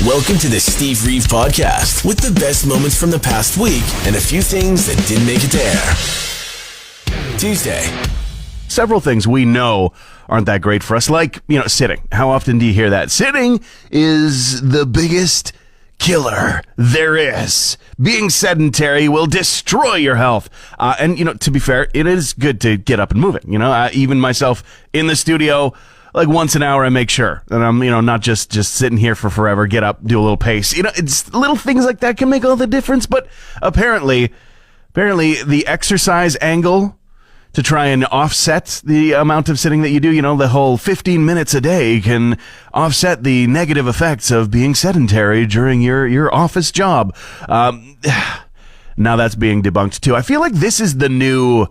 Welcome to the Steve Reeve Podcast with the best moments from the past week and a few things that didn't make it to air. Tuesday. Several things we know aren't that great for us, like, sitting. How often do you hear that? Sitting is the biggest killer there is. Being sedentary will destroy your health. And to be fair, it is good to get up and move it. Even myself in the studio, like once an hour, I make sure that I'm, not just sitting here for forever, get up, do a little pace. It's little things like that can make all the difference. But apparently the exercise angle to try and offset the amount of sitting that you do, the whole 15 minutes a day can offset the negative effects of being sedentary during your office job. Now that's being debunked too. I feel like this is the new...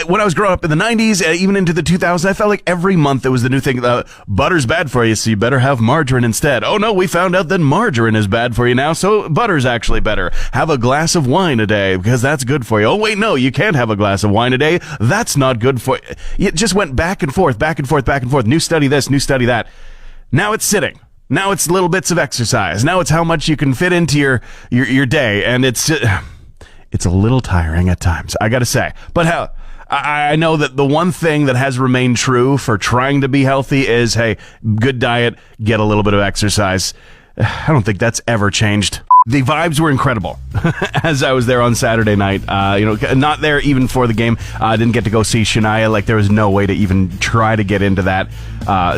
when I was growing up in the 90s, even into the 2000s, I felt like every month there was the new thing, butter's bad for you, so you better have margarine instead. Oh no, we found out that margarine is bad for you now, so butter's actually better. Have a glass of wine a day, because that's good for you. Oh wait, no, you can't have a glass of wine a day. That's not good for you. It just went back and forth, back and forth, back and forth. New study this, new study that. Now it's sitting. Now it's little bits of exercise. Now it's how much you can fit into your day, and it's a little tiring at times, I gotta say. But hell, I know that the one thing that has remained true for trying to be healthy is, hey, good diet, get a little bit of exercise. I don't think that's ever changed. The vibes were incredible as I was there on Saturday night. Not there even for the game. I didn't get to go see Shania. Like, there was no way to even try to get into that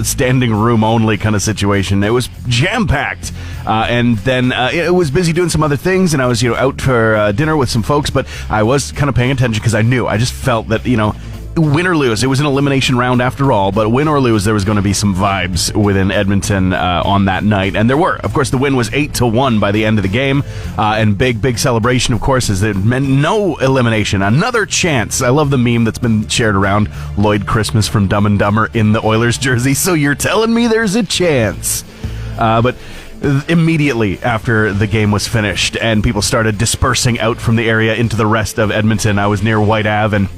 standing room only kind of situation. It was jam-packed. And then it was busy doing some other things, and I was, out for dinner with some folks, but I was kind of paying attention because I just felt that, win or lose, it was an elimination round after all, but win or lose, there was going to be some vibes within Edmonton on that night, and there were. Of course, the win was 8-1 by the end of the game, and big celebration, of course, as it meant no elimination. Another chance. I love the meme that's been shared around, Lloyd Christmas from Dumb and Dumber in the Oilers jersey, so you're telling me there's a chance. But immediately after the game was finished and people started dispersing out from the area into the rest of Edmonton, I was near White Ave, and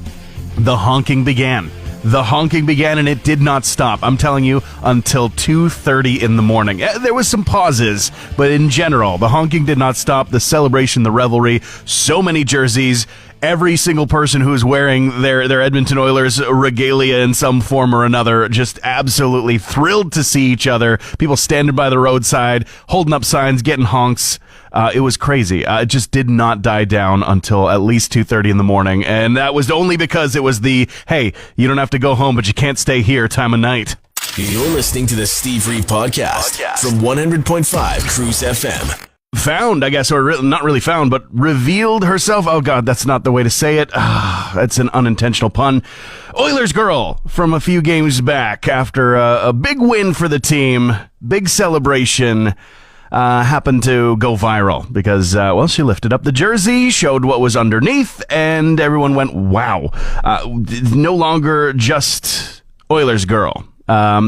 the honking began. The honking began, and it did not stop. I'm telling you, until 2:30 in the morning. There was some pauses, but in general, the honking did not stop. The celebration, the revelry, so many jerseys. Every single person who's wearing their Edmonton Oilers regalia in some form or another, just absolutely thrilled to see each other. People standing by the roadside, holding up signs, getting honks. It was crazy. It just did not die down until at least 2:30 in the morning. And that was only because it was the, hey, you don't have to go home, but you can't stay here time of night. You're listening to the Steve Reeve Podcast from 100.5 Cruz FM. Found, I guess, or not really found, but revealed herself. Oh, God, that's not the way to say it. That's an unintentional pun. Oilers girl from a few games back after a big win for the team, big celebration, happened to go viral because, she lifted up the jersey, showed what was underneath, and everyone went, wow. No longer just Oilers girl.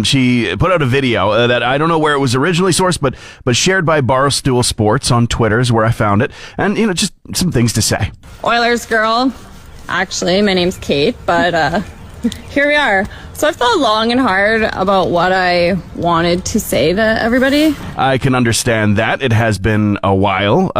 She put out a video that I don't know where it was originally sourced, but shared by Barstool Sports on Twitter is where I found it. And, just some things to say. Oilers girl. Actually, my name's Kate, but here we are. So I've thought long and hard about what I wanted to say to everybody. I can understand that. It has been a while,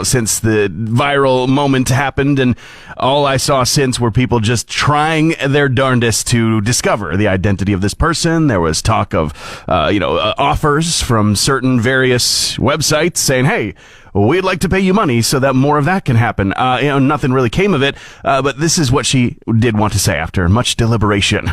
since the viral moment happened, and all I saw since were people just trying their darndest to discover the identity of this person. There was talk of, offers from certain various websites saying, hey, we'd like to pay you money so that more of that can happen. Nothing really came of it, but this is what she did want to say after much deliberation.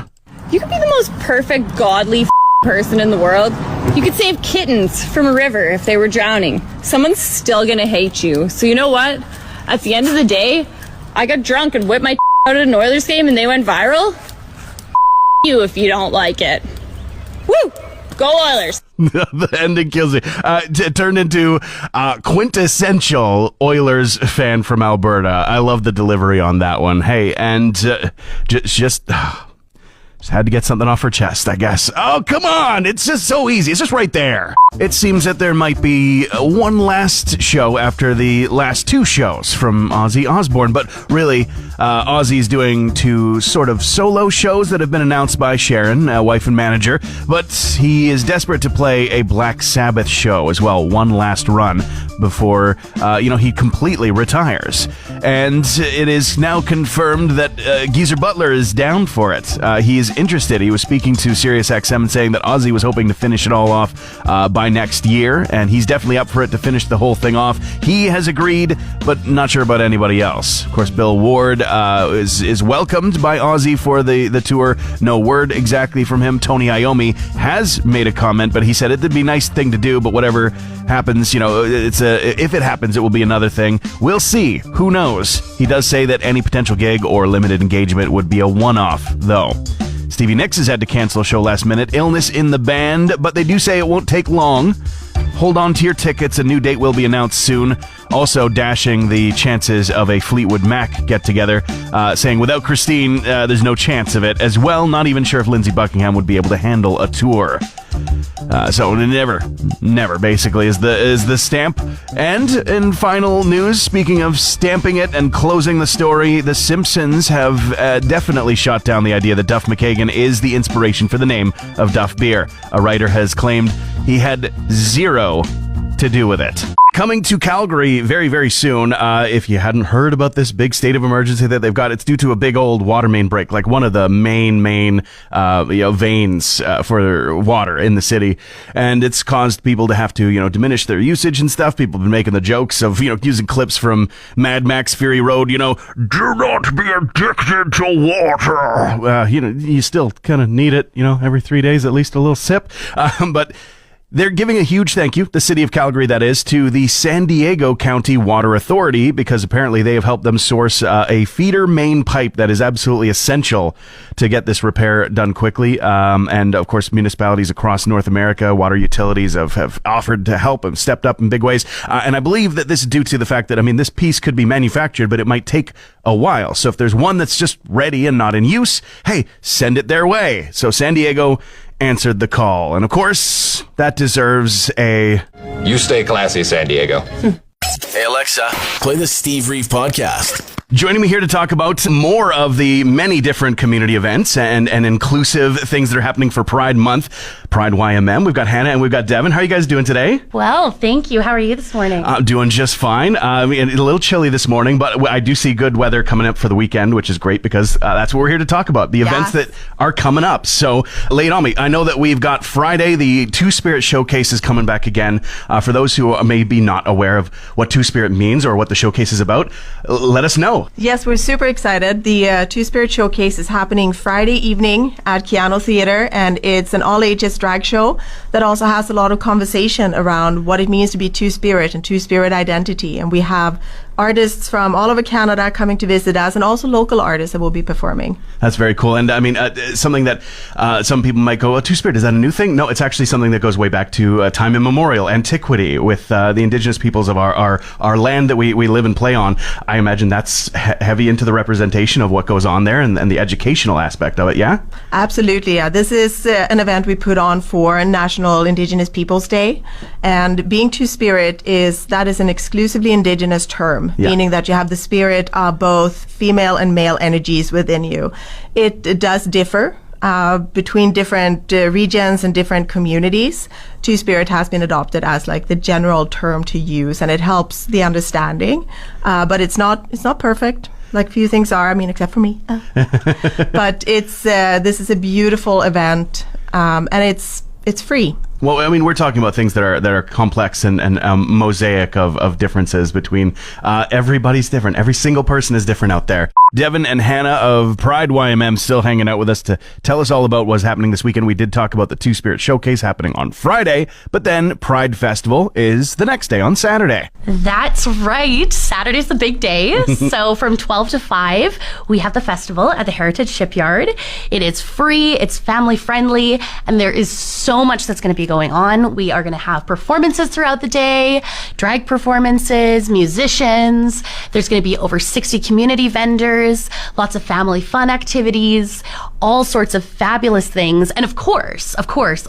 You could be the most perfect, godly person in the world. You could save kittens from a river if they were drowning. Someone's still gonna hate you. So you know what? At the end of the day, I got drunk and whipped my out at an Oilers game and they went viral. You if you don't like it. Woo! Go Oilers! The ending kills me. It turned into quintessential Oilers fan from Alberta. I love the delivery on that one. Hey, and just had to get something off her chest, I guess. Oh, come on! It's just so easy. It's just right there. It seems that there might be one last show after the last two shows from Ozzy Osbourne, but really, Ozzy's doing 2 sort of solo shows that have been announced by Sharon, wife and manager, but he is desperate to play a Black Sabbath show as well, one last run before, he completely retires. And it is now confirmed that Geezer Butler is down for it. He is interested. He was speaking to SiriusXM and saying that Ozzy was hoping to finish it all off by next year, and he's definitely up for it to finish the whole thing off. He has agreed, but not sure about anybody else. Of course, Bill Ward is welcomed by Ozzy for the tour. No word exactly from him. Tony Iommi has made a comment, but he said it'd be a nice thing to do, but whatever happens, if it happens, it will be another thing. We'll see. Who knows? He does say that any potential gig or limited engagement would be a one-off, though. Stevie Nicks has had to cancel a show last minute. Illness in the band, but they do say it won't take long. Hold on to your tickets. A new date will be announced soon. Also dashing the chances of a Fleetwood Mac get-together, saying without Christine, there's no chance of it. As well, not even sure if Lindsey Buckingham would be able to handle a tour. So never basically is the stamp. And in final news, speaking of stamping it and closing the story, the Simpsons have definitely shot down the idea that Duff McKagan is the inspiration for the name of Duff Beer. A writer has claimed he had zero to do with it. Coming to Calgary very, very soon. If you hadn't heard about this big state of emergency that they've got, it's due to a big old water main break, like one of the main veins for water in the city. And it's caused people to have to, diminish their usage and stuff. People have been making the jokes of, using clips from Mad Max Fury Road, do not be addicted to water. You still kind of need it, every 3 days, at least a little sip. But they're giving a huge thank you, the city of Calgary that is, to the San Diego County Water Authority, because apparently they have helped them source a feeder main pipe that is absolutely essential to get this repair done quickly. And of course, municipalities across North America, water utilities have offered to help and stepped up in big ways. And I believe that this is due to the fact that, this piece could be manufactured, but it might take a while. So if there's one that's just ready and not in use, hey, send it their way. So San Diego answered the call. And of course, that deserves a... You stay classy, San Diego. Hey, Alexa, play the Steve Reeve podcast. Joining me here to talk about more of the many different community events and inclusive things that are happening for Pride Month, Pride YMM. We've got Hannah and we've got Devin. How are you guys doing today? Well, thank you. How are you this morning? Doing just fine. A little chilly this morning, but I do see good weather coming up for the weekend, which is great because that's what we're here to talk about, the events that are coming up. So lay it on me. I know that we've got Friday, the Two Spirit Showcase is coming back again. For those who may be not aware of what Two Spirit means or what the showcase is about, let us know. Yes, we're super excited. The Two Spirit Showcase is happening Friday evening at Keanu Theatre, and it's an all-ages drag show that also has a lot of conversation around what it means to be Two-Spirit and Two-Spirit identity. And we have artists from all over Canada coming to visit us, and also local artists that will be performing. That's very cool. And something that some people might go, Two-Spirit, is that a new thing? No, it's actually something that goes way back to time immemorial, antiquity, with the indigenous peoples of our land that we live and play on. I imagine that's heavy into the representation of what goes on there and the educational aspect of it, yeah? Absolutely, yeah. This is an event we put on for National Indigenous Peoples Day. And being Two-Spirit is an exclusively Indigenous term. Meaning that you have the spirit of both female and male energies within you. It does differ between different regions and different communities. Two-Spirit has been adopted as like the general term to use, and it helps the understanding. But it's not perfect. Like few things are, except for me. But this is a beautiful event, and it's free. Well, we're talking about things that are complex and mosaic of differences between everybody's different. Every single person is different out there. Devin and Hannah of Pride YMM still hanging out with us to tell us all about what's happening this weekend. We did talk about the Two Spirit Showcase happening on Friday, but then Pride Festival is the next day on Saturday. That's right. Saturday's the big day. So from 12 to 5, we have the festival at the Heritage Shipyard. It is free, it's family friendly, and there is so much that's going to be going on. We are going to have performances throughout the day, drag performances, musicians. There's going to be over 60 community vendors, lots of family fun activities, all sorts of fabulous things. And of course,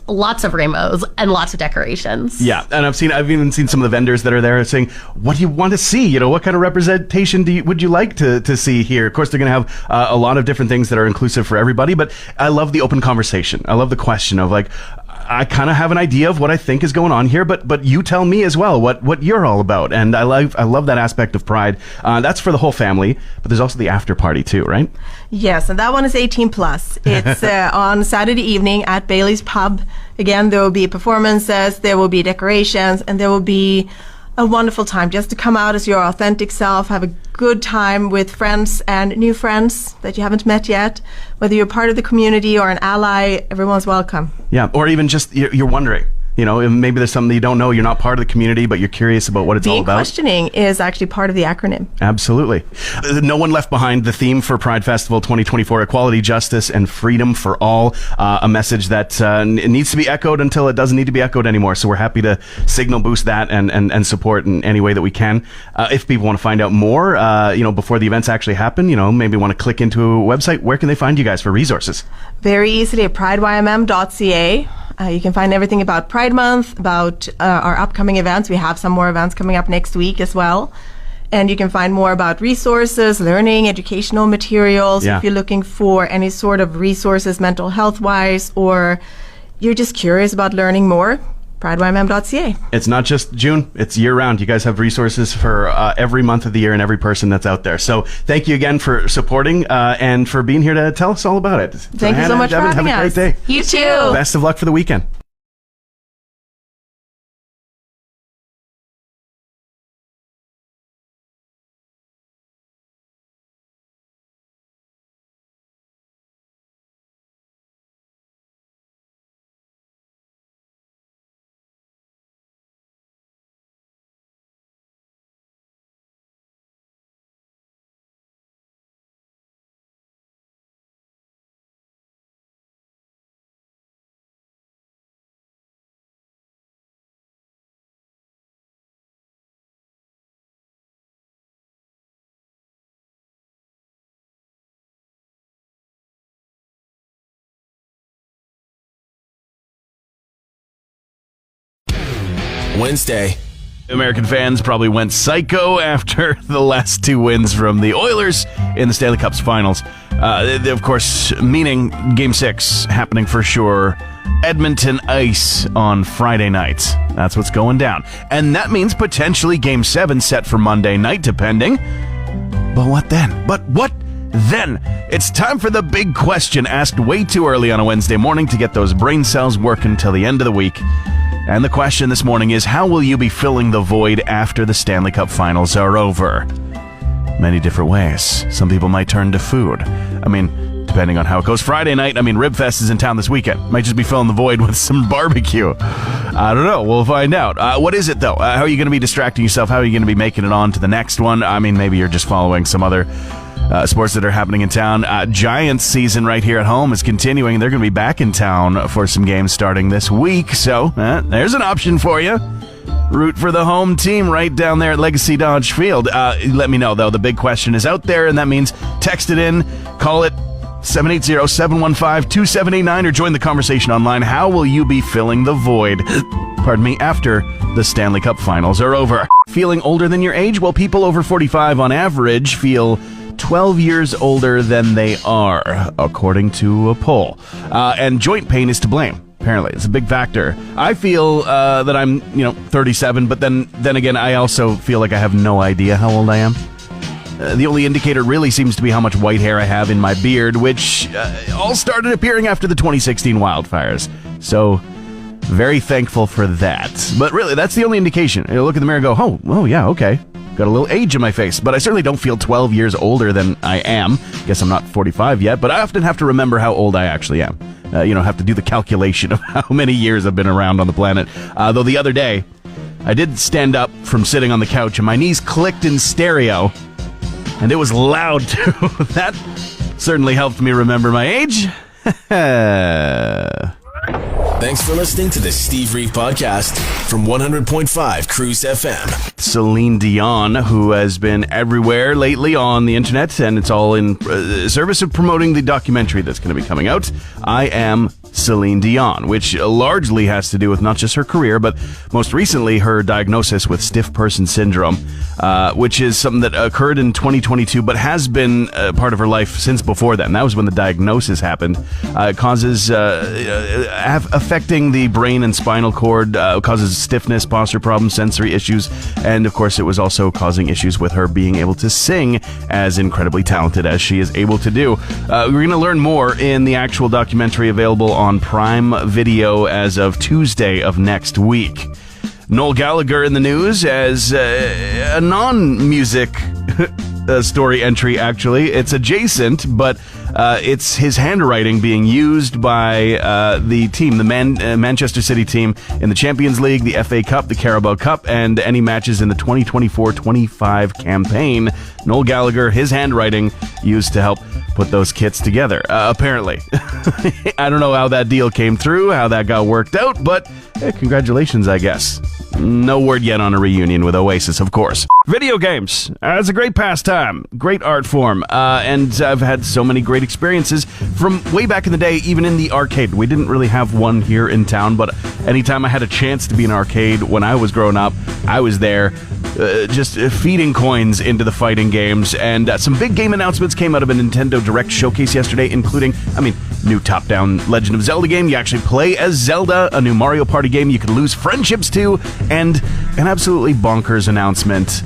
lots of rainbows and lots of decorations. Yeah, and I've even seen some of the vendors that are there saying, what do you want to see? You know, what kind of representation would you like to see here? Of course, they're going to have a lot of different things that are inclusive for everybody, but I love the open conversation. I love the question of like, I kind of have an idea of what I think is going on here, but you tell me as well what you're all about. And I love that aspect of Pride. That's for the whole family, but there's also the after party too, right? Yes, and that one is 18 plus. It's on Saturday evening at Bailey's Pub. Again, there will be performances, there will be decorations, and there will be a wonderful time just to come out as your authentic self, have a good time with friends and new friends that you haven't met yet. Whether you're part of the community or an ally, everyone's welcome. Yeah, or even just you're wondering. You know, maybe there's something you don't know. You're not part of the community, but you're curious about what it's all about. Questioning is actually part of the acronym. Absolutely. No One Left Behind, the theme for Pride Festival 2024, equality, justice, and freedom for all. A message that it needs to be echoed until it doesn't need to be echoed anymore. So we're happy to signal boost that and support in any way that we can. If people want to find out more, before the events actually happen, maybe want to click into a website, where can they find you guys for resources? Very easily at prideYMM.ca. You can find everything about Pride Month, about our upcoming events. We have some more events coming up next week as well. And you can find more about resources, learning, educational materials. Yeah. If you're looking for any sort of resources, mental health-wise, or you're just curious about learning more, prideYMM.ca. It's not just June, it's year-round. You guys have resources for every month of the year and every person that's out there. So thank you again for supporting and for being here to tell us all about it. Thank you so much for having us. Have a great day. You too. Best of luck for the weekend. Wednesday. American fans probably went psycho after the last two wins from the Oilers in the Stanley Cup's finals. Of course, meaning Game 6 happening for sure. Edmonton ice on Friday night. That's what's going down. And that means potentially Game 7 set for Monday night, depending. But what then? It's time for the big question asked way too early on a Wednesday morning to get those brain cells working till the end of the week. And the question this morning is, how will you be filling the void after the Stanley Cup finals are over? Many different ways. Some people might turn to food. I mean, depending on how it goes Friday night, Ribfest is in town this weekend. Might just be filling the void with some barbecue. I don't know. We'll find out. What is it, though? How are you going to be distracting yourself? How are you going to be making it on to the next one? Maybe you're just following some other sports that are happening in town. Giants season right here at home is continuing. They're going to be back in town for some games starting this week. So there's an option for you. Root for the home team right down there at Legacy Dodge Field. Let me know, though. The big question is out there, and that means text it in, call it 780-715-2789, or join the conversation online. How will you be filling the void, after the Stanley Cup finals are over? Feeling older than your age? Well, people over 45 on average feel 12 years older than they are, according to a poll. And joint pain is to blame. Apparently, it's a big factor. I feel that I'm, 37, but then again, I also feel like I have no idea how old I am. The only indicator really seems to be how much white hair I have in my beard, which all started appearing after the 2016 wildfires. So, very thankful for that. But really, that's the only indication. You look in the mirror and go, oh yeah, okay. Got a little age in my face, but I certainly don't feel 12 years older than I am. Guess I'm not 45 yet, but I often have to remember how old I actually am. Have to do the calculation of how many years I've been around on the planet. Though the other day, I did stand up from sitting on the couch and my knees clicked in stereo, and it was loud too. That certainly helped me remember my age. Thanks for listening to the Steve Reeve Podcast from 100.5 Cruz FM. Celine Dion, who has been everywhere lately on the internet, and it's all in service of promoting the documentary that's going to be coming out, I Am Celine Dion, which largely has to do with not just her career, but most recently her diagnosis with stiff person syndrome, which is something that occurred in 2022, but has been part of her life since before then. That was when the diagnosis happened. It causes affecting the brain and spinal cord, causes stiffness, posture problems, sensory issues, and of course it was also causing issues with her being able to sing as incredibly talented as she is able to do. We're going to learn more in the actual documentary available on Prime Video as of Tuesday of next week. Noel Gallagher in the news as a non-music story entry, actually. It's adjacent, but it's his handwriting being used by the team, the Manchester City team in the Champions League, the FA Cup, the Carabao Cup, and any matches in the 2024-25 campaign. Noel Gallagher, his handwriting used to help put those kits together, apparently. I don't know how that deal came through, how that got worked out, but congratulations, I guess. No word yet on a reunion with Oasis, of course. Video games. It's a great pastime, great art form, and I've had so many great experiences from way back in the day, even in the arcade. We didn't really have one here in town, but anytime I had a chance to be in an arcade when I was growing up, I was there, just feeding coins into the fighting games. And some big game announcements came out of a Nintendo Direct showcase yesterday, including, new top-down Legend of Zelda game. You actually play as Zelda, a new Mario Party game you could lose friendships to, and an absolutely bonkers announcement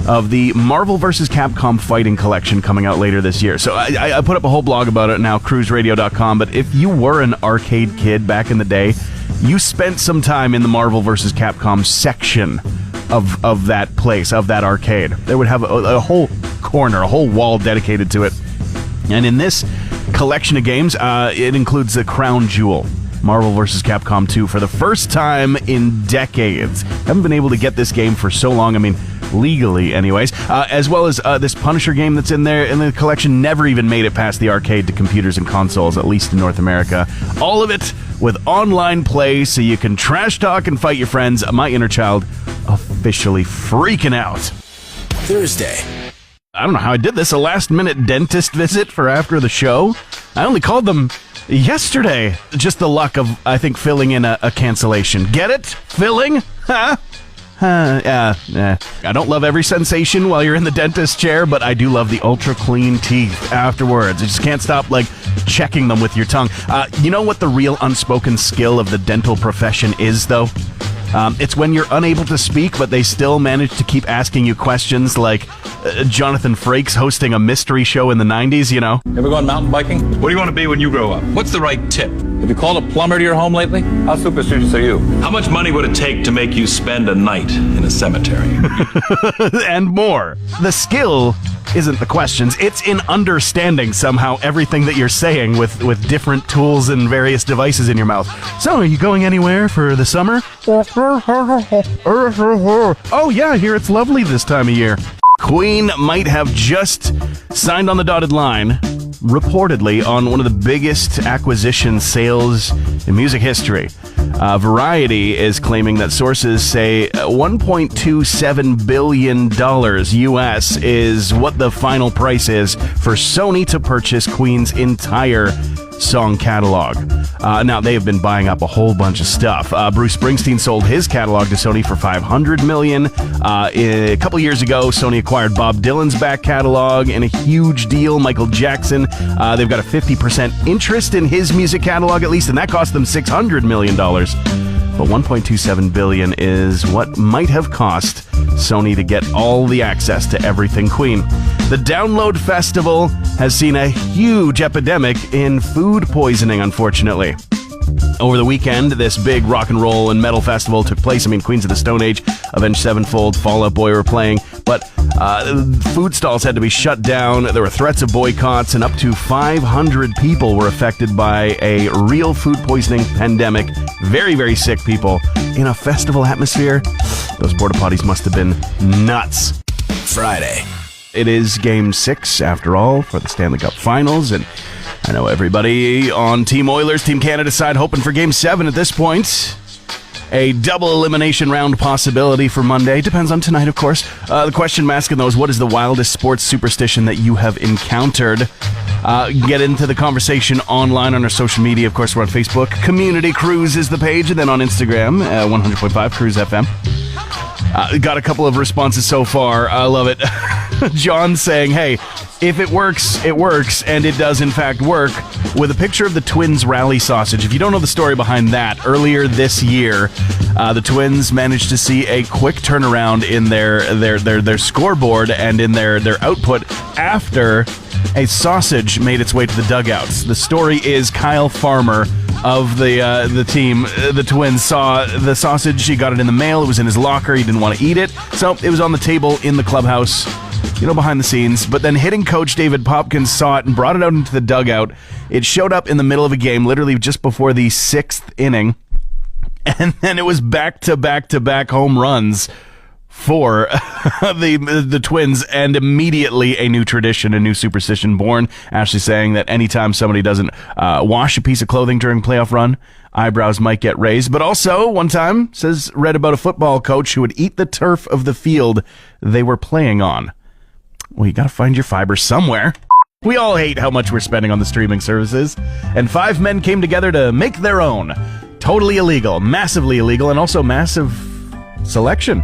of the Marvel vs. Capcom Fighting Collection coming out later this year. So I put up a whole blog about it now, cruzradio.com, but if you were an arcade kid back in the day, you spent some time in the Marvel vs. Capcom section of that place, of that arcade. They would have a whole corner, a whole wall dedicated to it. And in this collection of games, it includes the crown jewel, Marvel vs. Capcom 2, for the first time in decades. Haven't been able to get this game for so long, legally anyways, as well as this Punisher game that's in there in the collection. Never even made it past the arcade to computers and consoles, at least in North America. All of it with online play, so you can trash talk and fight your friends. My inner child officially freaking out. Thursday. I don't know how I did this, a last-minute dentist visit for after the show. I only called them yesterday. Just the luck of, I think, filling in a cancellation. Get it? Filling? Huh? Yeah. I don't love every sensation while you're in the dentist chair, but I do love the ultra-clean teeth afterwards. You just can't stop, checking them with your tongue. You know what the real unspoken skill of the dental profession is, though? It's when you're unable to speak, but they still manage to keep asking you questions like Jonathan Frakes hosting a mystery show in the 90s, you know? Ever gone mountain biking? What do you want to be when you grow up? What's the right tip? Have you called a plumber to your home lately? How superstitious are you? How much money would it take to make you spend a night in a cemetery? And more. The skill isn't the questions, it's in understanding somehow everything that you're saying with different tools and various devices in your mouth. So, are you going anywhere for the summer? Oh yeah, I hear it's lovely this time of year. Queen might have just signed on the dotted line, reportedly, on one of the biggest acquisition sales in music history. Variety is claiming that sources say $1.27 billion US is what the final price is for Sony to purchase Queen's entire song catalog. Now, they have been buying up a whole bunch of stuff. Bruce Springsteen sold his catalog to Sony for $500 million. A couple years ago, Sony acquired Bob Dylan's back catalog in a huge deal. Michael Jackson, they've got a 50% interest in his music catalog, at least, and that cost them $600 million. But $1.27 billion is what might have cost Sony to get all the access to everything Queen. The Download Festival has seen a huge epidemic in food poisoning, unfortunately. Over the weekend, this big rock and roll and metal festival took place. Queens of the Stone Age, Avenged Sevenfold, Fall Out Boy were playing, but food stalls had to be shut down. There were threats of boycotts, and up to 500 people were affected by a real food poisoning pandemic. Very, very sick people in a festival atmosphere. Those porta potties must have been nuts. Friday. It is Game 6, after all, for the Stanley Cup Finals, and I know everybody on Team Oilers, Team Canada side hoping for Game 7 at this point. A double elimination round possibility for Monday. Depends on tonight, of course. The question I'm asking, though, is what is the wildest sports superstition that you have encountered? Get into the conversation online on our social media. Of course, we're on Facebook. Community Cruise is the page. And then on Instagram, 100.5 Cruz FM. Got a couple of responses so far. I love it. John saying, hey, if it works, it works. And it does, in fact, work. With a picture of the Twins rally sausage. If you don't know the story behind that, earlier this year, the Twins managed to see a quick turnaround in their scoreboard and in their output after a sausage made its way to the dugouts. The story is Kyle Farmer of the team, the Twins, saw the sausage. He got it in the mail. It was in his locker. He didn't want to eat it. So it was on the table in the clubhouse, behind the scenes. But then hitting coach David Popkins saw it and brought it out into the dugout. It showed up in the middle of a game, literally just before the 6th inning. And then it was back-to-back home runs for the Twins, and immediately a new tradition, a new superstition born. Ashley saying that anytime somebody doesn't wash a piece of clothing during playoff run, eyebrows might get raised. But also, one time, read about a football coach who would eat the turf of the field they were playing on. Well, you gotta find your fiber somewhere. We all hate how much we're spending on the streaming services, and 5 men came together to make their own. Totally illegal, massively illegal, and also massive selection.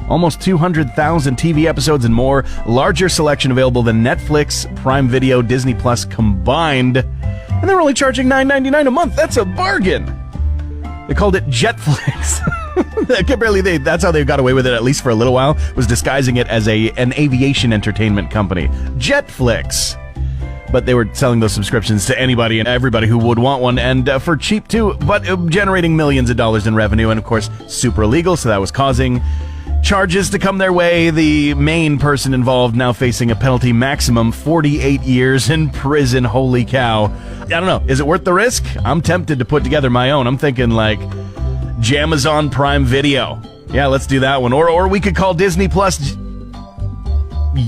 Almost 200,000 TV episodes and more. Larger selection available than Netflix, Prime Video, Disney Plus combined. And they're only charging $9.99 a month. That's a bargain. They called it Jetflix. That's how they got away with it, at least for a little while, was disguising it as an aviation entertainment company. Jetflix. But they were selling those subscriptions to anybody and everybody who would want one, and for cheap too, but generating millions of dollars in revenue, and of course, super illegal, so that was causing charges to come their way. The main person involved now facing a penalty, maximum 48 years in prison. Holy cow. I don't know. Is it worth the risk? I'm tempted to put together my own. I'm thinking like Jamazon Prime Video. Yeah, let's do that one. Or we could call Disney Plus.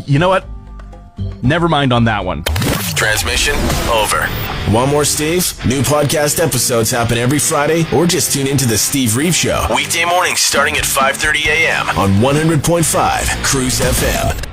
You know what? Never mind on that one. Transmission over. Want more Steve? New podcast episodes happen every Friday, or just tune into the Steve Reeve Show. Weekday mornings starting at 5:30 a.m. on 100.5 Cruz FM.